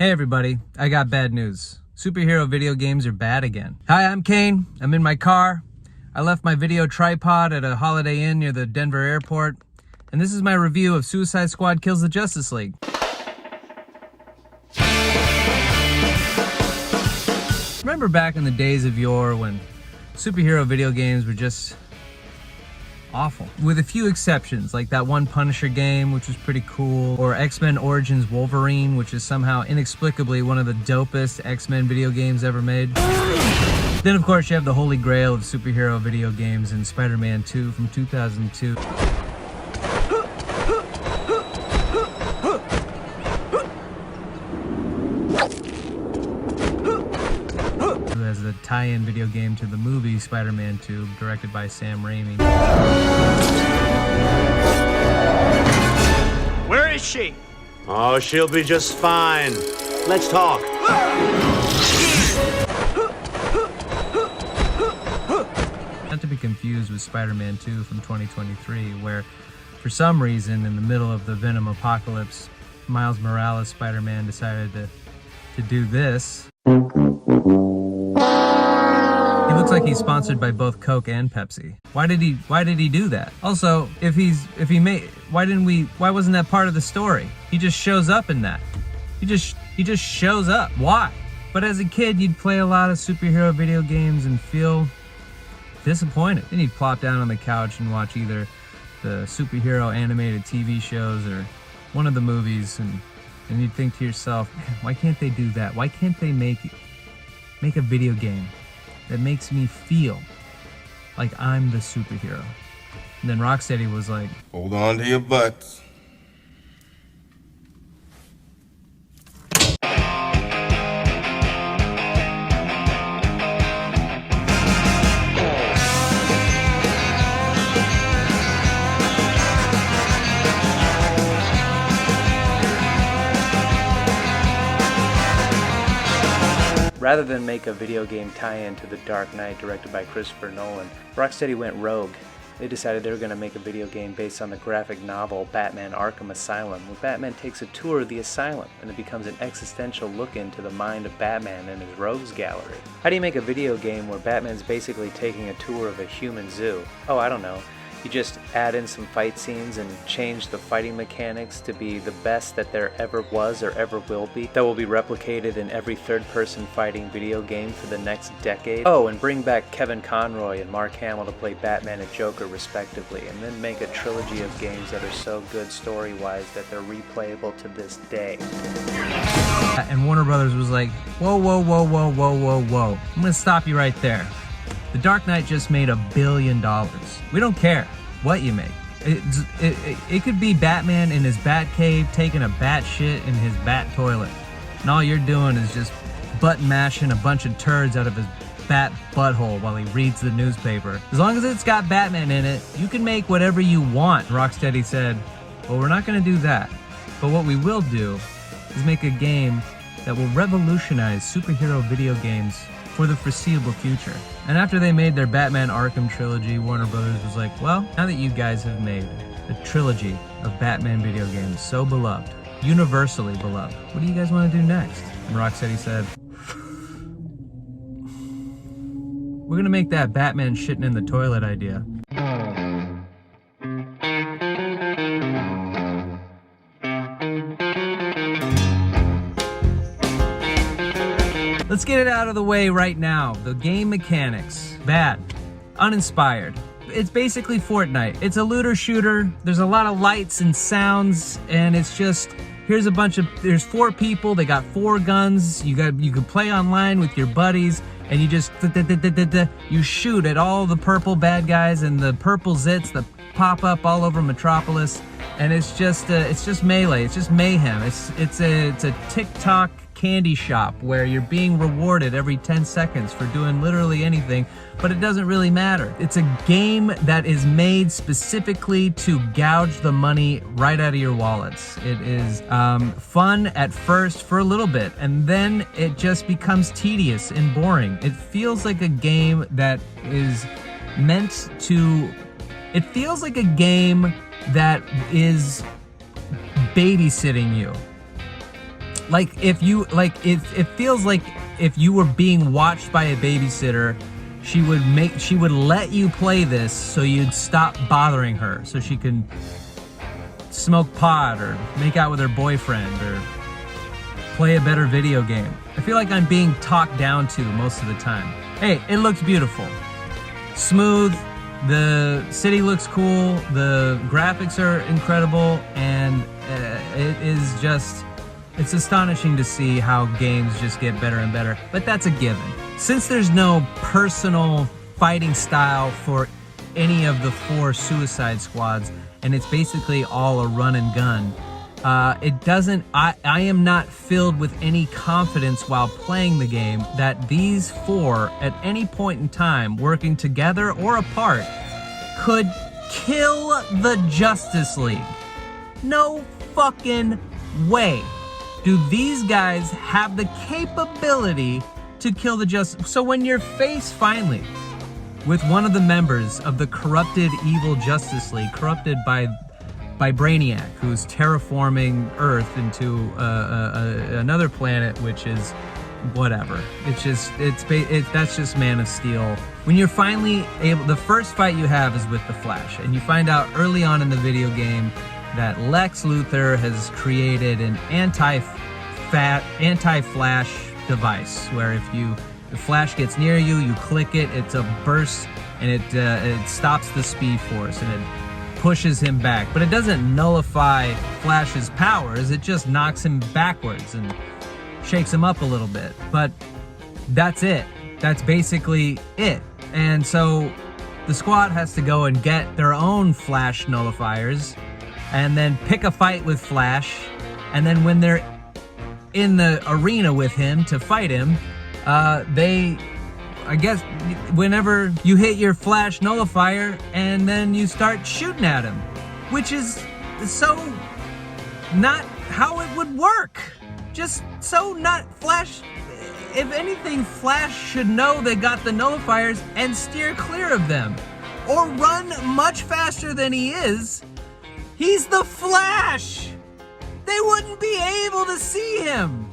Hey everybody, I got bad news. Superhero video games are bad again. Hi, I'm Kane. I'm in my car. I left my video tripod at a Holiday Inn near the Denver airport. And this is my review of Suicide Squad Kills the Justice League. Remember back in the days of yore when superhero video games were just awful, with a few exceptions, like that one Punisher game, which was pretty cool, or X-Men Origins Wolverine, which is somehow inexplicably one of the dopest X-Men video games ever made. Then of course you have the holy grail of superhero video games in Spider-Man 2 from 2002. As a tie-in video game to the movie Spider-Man 2, directed by Sam Raimi. Where is she? Oh, she'll be just fine. Let's talk. Not to be confused with Spider-Man 2 from 2023, where for some reason in the middle of the Venom apocalypse, Miles Morales Spider-Man decided to do this. He looks like he's sponsored by both Coke and Pepsi. Why did he do that? Also, why wasn't that part of the story? He just shows up in that. He just shows up. Why? But as a kid, you'd play a lot of superhero video games and feel disappointed. Then you'd plop down on the couch and watch either the superhero animated TV shows or one of the movies, and you'd think to yourself, man, why can't they do that? Why can't they make a video game that makes me feel like I'm the superhero? And then Rocksteady was like, hold on to your butts. Rather than make a video game tie-in to The Dark Knight directed by Christopher Nolan, Rocksteady went rogue. They decided they were going to make a video game based on the graphic novel Batman Arkham Asylum, where Batman takes a tour of the asylum and it becomes an existential look into the mind of Batman and his rogues gallery. How do you make a video game where Batman's basically taking a tour of a human zoo? Oh, I don't know. You just add in some fight scenes and change the fighting mechanics to be the best that there ever was or ever will be, that will be replicated in every third-person fighting video game for the next decade. Oh, and bring back Kevin Conroy and Mark Hamill to play Batman and Joker respectively, and then make a trilogy of games that are so good story-wise that they're replayable to this day. And Warner Brothers was like, whoa, whoa, whoa, whoa, whoa, whoa, whoa. I'm gonna stop you right there. The Dark Knight just made $1 billion. We don't care what you make. It could be Batman in his bat cave taking a bat shit in his bat toilet. And all you're doing is just butt mashing a bunch of turds out of his bat butthole while he reads the newspaper. As long as it's got Batman in it, you can make whatever you want. Rocksteady said, well, we're not gonna do that. But what we will do is make a game that will revolutionize superhero video games for the foreseeable future. And after they made their Batman Arkham trilogy, Warner Brothers was like, well, now that you guys have made a trilogy of Batman video games so beloved, universally beloved, what do you guys want to do next? And Rocksteady said, we're gonna make that Batman shitting in the toilet idea. Let's get it out of the way right now. The game mechanics, bad, uninspired. It's basically Fortnite. It's a looter shooter. There's a lot of lights and sounds, and it's just, there's 4 people, they got 4 guns. You can play online with your buddies, and you just, you shoot at all the purple bad guys and the purple zits that pop up all over Metropolis, and it's just melee. It's just mayhem. It's a TikTok candy shop where you're being rewarded every 10 seconds for doing literally anything, but it doesn't really matter. It's a game that is made specifically to gouge the money right out of your wallets. It is fun at first for a little bit, and then it just becomes tedious and boring. It feels like a game that is meant to... It feels like a game that is babysitting you. Like if you like it feels like if you were being watched by a babysitter, she would let you play this so you'd stop bothering her, so she can smoke pot or make out with her boyfriend or play a better video game. I feel like I'm being talked down to most of the time. Hey, it looks beautiful. Smooth, the city looks cool, the graphics are incredible, and it's astonishing to see how games just get better and better, but that's a given. Since there's no personal fighting style for any of the 4 Suicide Squads, and it's basically all a run and gun, I am not filled with any confidence while playing the game that these 4, at any point in time, working together or apart, could kill the Justice League. No fucking way do these guys have the capability to kill the Justice. So when you're faced finally with one of the members of the corrupted evil Justice League, corrupted by Brainiac, who's terraforming Earth into another planet, which is whatever. That's just Man of Steel. When you're finally able, the first fight you have is with the Flash, and you find out early on in the video game that Lex Luthor has created an anti-Flash device, where if the Flash gets near you, you click it, it's a burst, and it stops the Speed Force, and it pushes him back. But it doesn't nullify Flash's powers, it just knocks him backwards and shakes him up a little bit. But that's it. That's basically it. And so the squad has to go and get their own Flash nullifiers and then pick a fight with Flash. And then when they're in the arena with him to fight him, I guess whenever you hit your Flash nullifier and then you start shooting at him, which is so not how it would work. Just so not Flash. If anything, Flash should know they got the nullifiers and steer clear of them, or run much faster than he is. He's the Flash. They wouldn't be able to see him.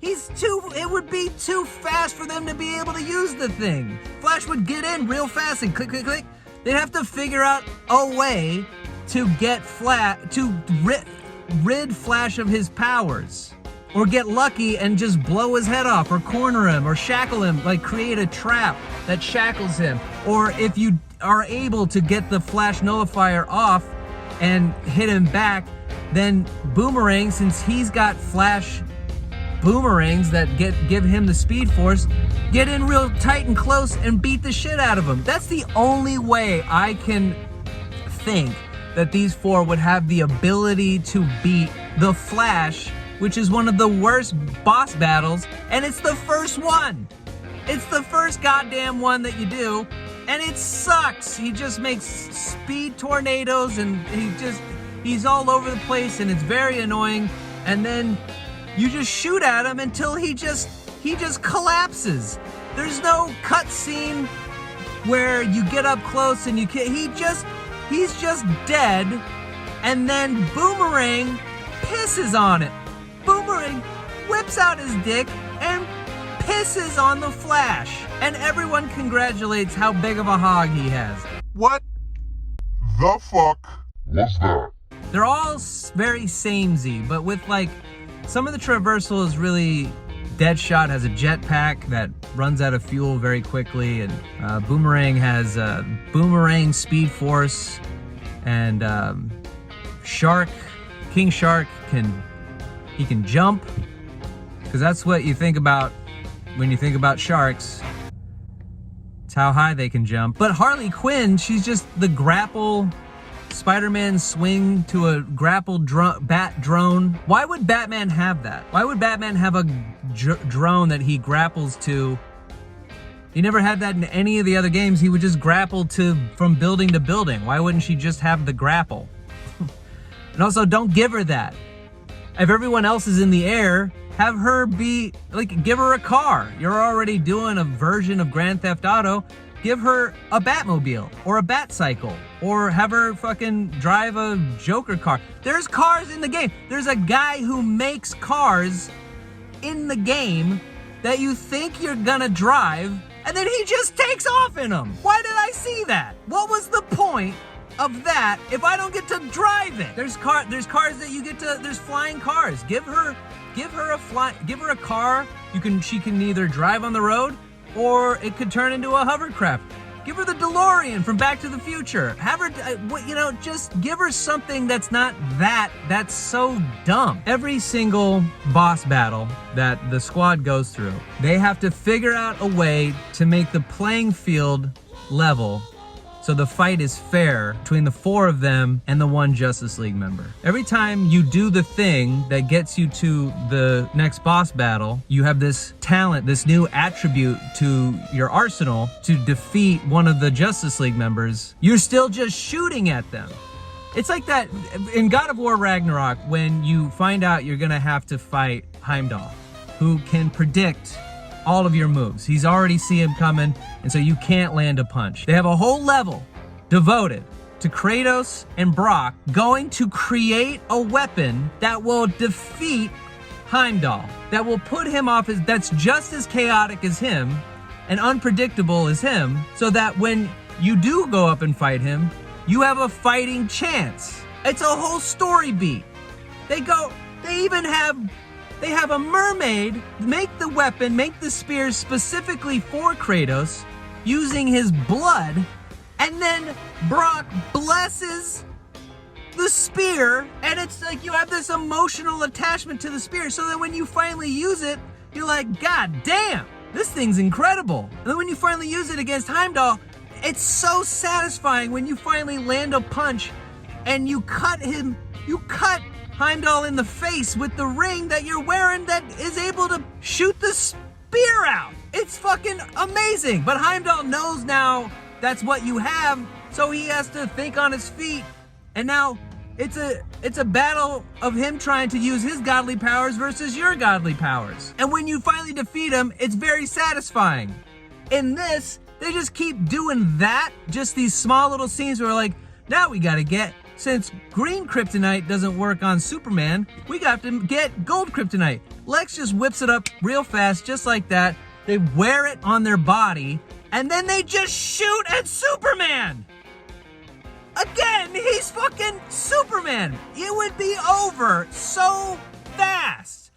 It would be too fast for them to be able to use the thing. Flash would get in real fast and click, click, click. They'd have to figure out a way to get rid Flash of his powers. Or get lucky and just blow his head off, or corner him, or shackle him, like create a trap that shackles him. Or if you are able to get the Flash nullifier off and hit him back, then Boomerang, since he's got Flash boomerangs that give him the Speed Force, get in real tight and close and beat the shit out of him. That's the only way I can think that these 4 would have the ability to beat the Flash, which is one of the worst boss battles, and it's the first one. It's the first goddamn one that you do, and it sucks. He just makes speed tornadoes, and he's all over the place, and it's very annoying. And then you just shoot at him until he just collapses. There's no cutscene where you get up close and he's just dead, and then Boomerang pisses on it. Boomerang whips out his dick and pisses on the Flash, and everyone congratulates how big of a hog he has. What the fuck was that? They're all very samey, but with like some of the traversal is really. Deadshot has a jetpack that runs out of fuel very quickly, and Boomerang has Boomerang Speed Force, and King Shark can jump, because that's what you think about when you think about sharks. It's how high they can jump. But Harley Quinn, she's just the grapple. Spider-Man swing to a grapple bat drone. Why would Batman have that? Why would Batman have a drone that he grapples to? He never had that in any of the other games. He would just grapple from building to building. Why wouldn't she just have the grapple? And also, don't give her that. If everyone else is in the air, have her give her a car. You're already doing a version of Grand Theft Auto. Give her a Batmobile or a Batcycle, or have her fucking drive a Joker car. There's cars in the game. There's a guy who makes cars in the game that you think you're gonna drive, and then he just takes off in them. Why did I see that? What was the point of that if I don't get to drive it? There's cars that you get to, there's flying cars. Give her a car. She can either drive on the road or it could turn into a hovercraft. Give her the DeLorean from Back to the Future. Have her, just give her something that's not that's so dumb. Every single boss battle that the squad goes through, they have to figure out a way to make the playing field level so the fight is fair between the 4 of them and the 1 Justice League member. Every time you do the thing that gets you to the next boss battle, you have this talent, this new attribute to your arsenal to defeat one of the Justice League members. You're still just shooting at them. It's like that in God of War Ragnarok when you find out you're gonna have to fight Heimdall, who can predict all of your moves. He's already see him coming, and so you can't land a punch. They have a whole level devoted to Kratos and Brock going to create a weapon that will defeat Heimdall, that will put him off that's just as chaotic as him and unpredictable as him, so that when you do go up and fight him, you have a fighting chance. It's a whole story beat. They have a mermaid make the weapon, make the spear specifically for Kratos, using his blood, and then Brock blesses the spear, and it's like you have this emotional attachment to the spear, so that when you finally use it, you're like, God damn, this thing's incredible. And then when you finally use it against Heimdall, it's so satisfying when you finally land a punch and you cut Heimdall in the face with the ring that you're wearing that is able to shoot the spear out. It's fucking amazing. But Heimdall knows now that's what you have, so he has to think on his feet. And now it's a battle of him trying to use his godly powers versus your godly powers. And when you finally defeat him, it's very satisfying. In this, they just keep doing that, just these small little scenes where like, now we gotta get, since green kryptonite doesn't work on Superman, we got to get gold kryptonite. Lex just whips it up real fast, just like that. They wear it on their body, and then they just shoot at Superman! Again, he's fucking Superman! It would be over so fast!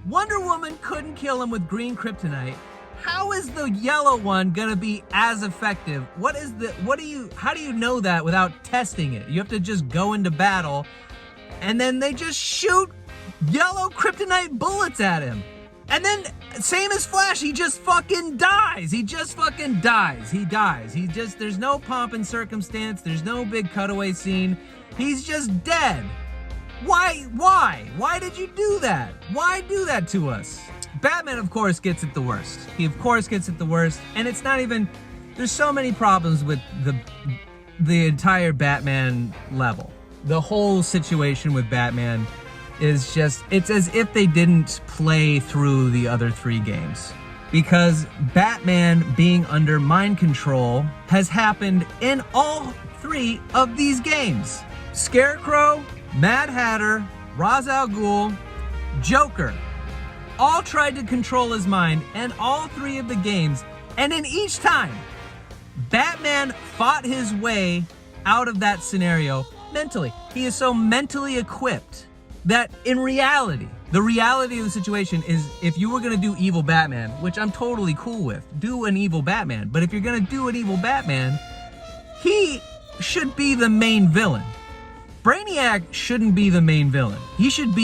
Wonder Woman couldn't kill him with green kryptonite. How is the yellow one gonna be as effective? How do you know that without testing it? You have to just go into battle and then they just shoot yellow kryptonite bullets at him. And then, same as Flash, he just fucking dies. He dies. There's no pomp and circumstance. There's no big cutaway scene. He's just dead. Why? Why did you do that? Why do that to us? Batman, of course, gets it the worst. He, of course, gets it the worst. And it's not even... There's so many problems with the entire Batman level. The whole situation with Batman is just... It's as if they didn't play through the other 3 games. Because Batman being under mind control has happened in all 3 of these games. Scarecrow, Mad Hatter, Ra's al Ghul, Joker... all tried to control his mind in all 3 of the games, and in each time, Batman fought his way out of that scenario mentally. He is so mentally equipped that in reality, the reality of the situation is if you were gonna do evil Batman, which I'm totally cool with, do an evil Batman, but if you're gonna do an evil Batman, he should be the main villain. Brainiac shouldn't be the main villain. You should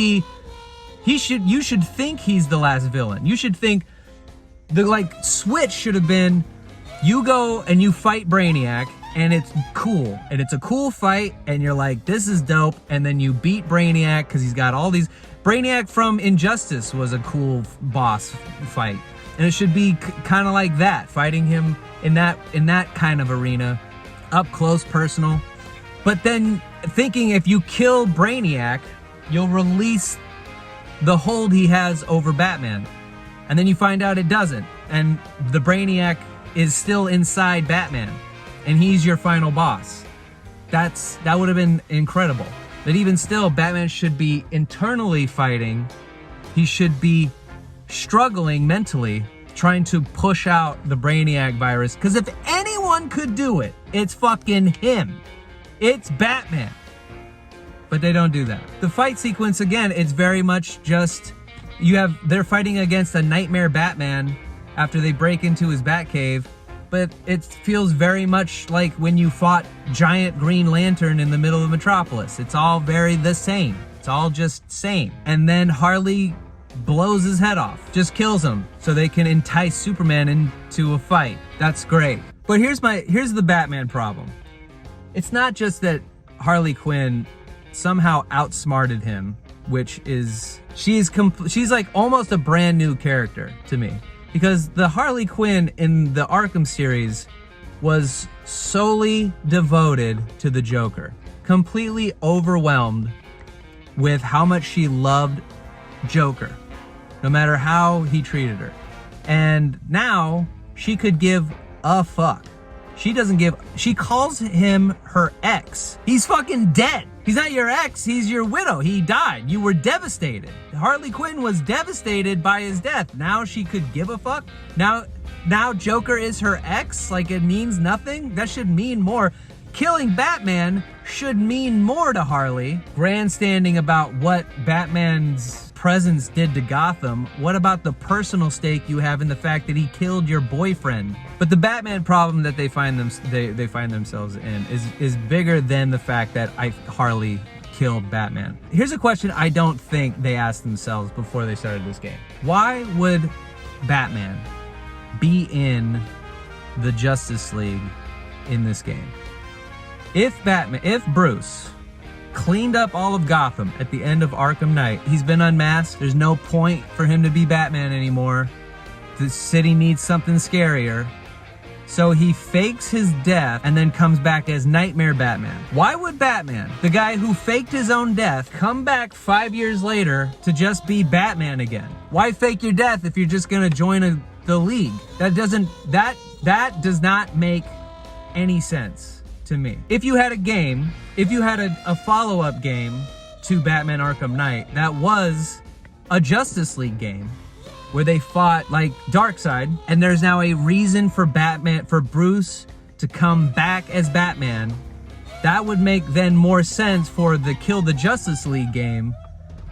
think he's the last villain. You should think the switch should have been you go and you fight Brainiac and it's cool. And it's a cool fight and you're like, this is dope. And then you beat Brainiac because he's got all these. Brainiac from Injustice was a cool boss fight. And it should be kind of like that, fighting him in that kind of arena, up close, personal. But then thinking if you kill Brainiac, you'll release the hold he has over Batman. And then you find out it doesn't. And the Brainiac is still inside Batman. And he's your final boss. That would have been incredible. But even still, Batman should be internally fighting. He should be struggling mentally trying to push out the Brainiac virus. Because if anyone could do it, it's fucking him. It's Batman. But they don't do that. The fight sequence, again, it's very much just, they're fighting against a nightmare Batman after they break into his Batcave, but it feels very much like when you fought Giant Green Lantern in the middle of Metropolis. It's all very the same. It's all just same. And then Harley blows his head off, just kills him so they can entice Superman into a fight. That's great. But here's the Batman problem. It's not just that Harley Quinn somehow outsmarted him, which is, she's like almost a brand new character to me. Because the Harley Quinn in the Arkham series was solely devoted to the Joker. Completely overwhelmed with how much she loved Joker, no matter how he treated her. And now she could give a fuck. She calls him her ex. He's fucking dead. He's not your ex, he's your widow. He died. You were devastated. Harley Quinn was devastated by his death. Now she could give a fuck? Now Joker is her ex? Like it means nothing? That should mean more. Killing Batman should mean more to Harley. Grandstanding about what Batman's presence did to Gotham. What about the personal stake you have in the fact that he killed your boyfriend? But the Batman problem that they find themselves in is bigger than the fact that Harley killed Batman. Here's a question I don't think they asked themselves before they started this game. Why would Batman be in the Justice League in this game? If Bruce cleaned up all of Gotham at the end of Arkham Knight, he's been unmasked, there's no point for him to be Batman anymore. The city needs something scarier. So he fakes his death and then comes back as Nightmare Batman. Why would Batman, the guy who faked his own death, come back 5 years later to just be Batman again? Why fake your death if you're just gonna join the League? That does not make any sense to me. If you had a game, if you had a follow-up game to Batman Arkham Knight that was a Justice League game where they fought like Darkseid, and there's now a reason for Bruce to come back as Batman, that would make then more sense for the Kill the Justice League game,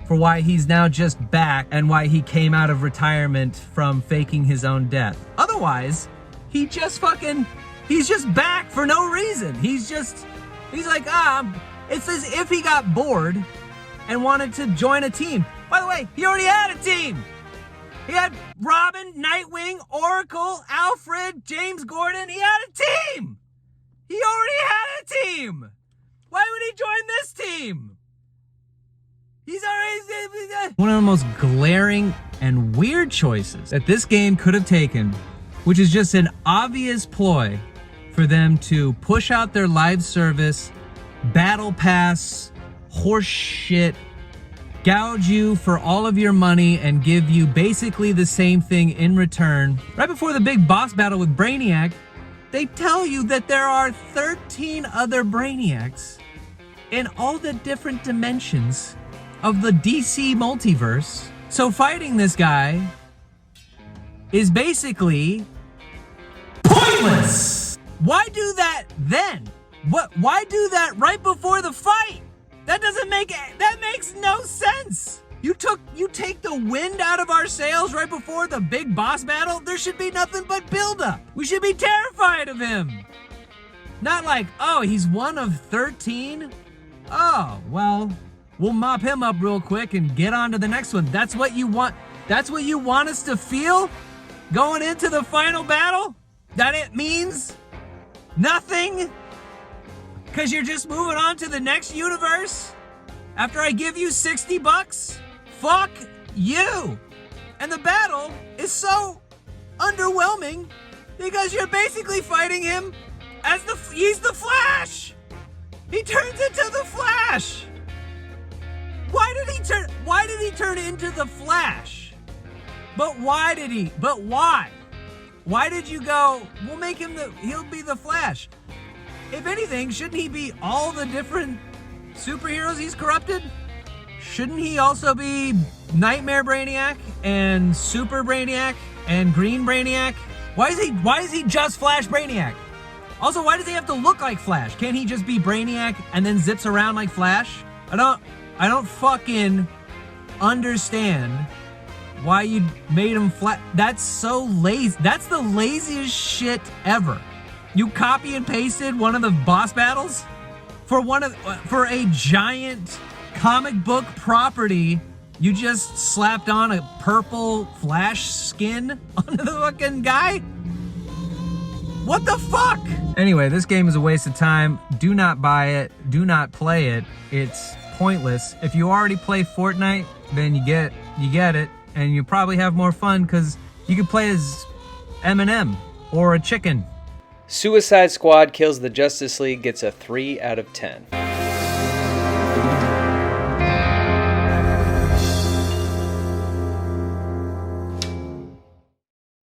for why he's now just back and why he came out of retirement from faking his own death. Otherwise, he's just back for no reason. He's like, it's as if he got bored and wanted to join a team. By the way, he already had a team. He had Robin, Nightwing, Oracle, Alfred, James Gordon. He had a team. He already had a team. Why would he join this team? He's already... One of the most glaring and weird choices that this game could have taken, which is just an obvious ploy for them to push out their live service, battle pass, horse shit, gouge you for all of your money and give you basically the same thing in return. Right before the big boss battle with Brainiac, they tell you that there are 13 other Brainiacs in all the different dimensions of the DC multiverse. So fighting this guy is basically pointless. Why do that then? Why do that right before the fight? That makes no sense. You take the wind out of our sails right before the big boss battle. There should be nothing but buildup. We should be terrified of him. Not like, oh, he's one of 13? Oh, well, we'll mop him up real quick and get on to the next one. That's what you want? That's what you want us to feel going into the final battle? That it means nothing? Because you're just moving on to the next universe? After I give you $60? Fuck you! And the battle is so underwhelming because you're basically fighting him as he's the Flash! He turns into the Flash! Why did he turn into the Flash? But why? Why did you go, we'll make him he'll be the Flash? If anything, shouldn't he be all the different superheroes he's corrupted? shouldn't he also be Nightmare Brainiac and Super Brainiac and Green Brainiac? Why is he just Flash Brainiac? Also, why does he have to look like Flash? Can't he just be Brainiac and then zips around like Flash? I don't fucking understand why you made him flat. That's so lazy. That's the laziest shit ever. You copy and pasted one of the boss battles for a giant comic book property. You just slapped on a purple Flash skin onto the fucking guy? What the fuck? Anyway, this game is a waste of time. Do not buy it. Do not play it. It's pointless. If you already play Fortnite, then you get it, and you probably have more fun because you can play as Eminem or a chicken. Suicide Squad Kills the Justice League gets a 3 out of 10.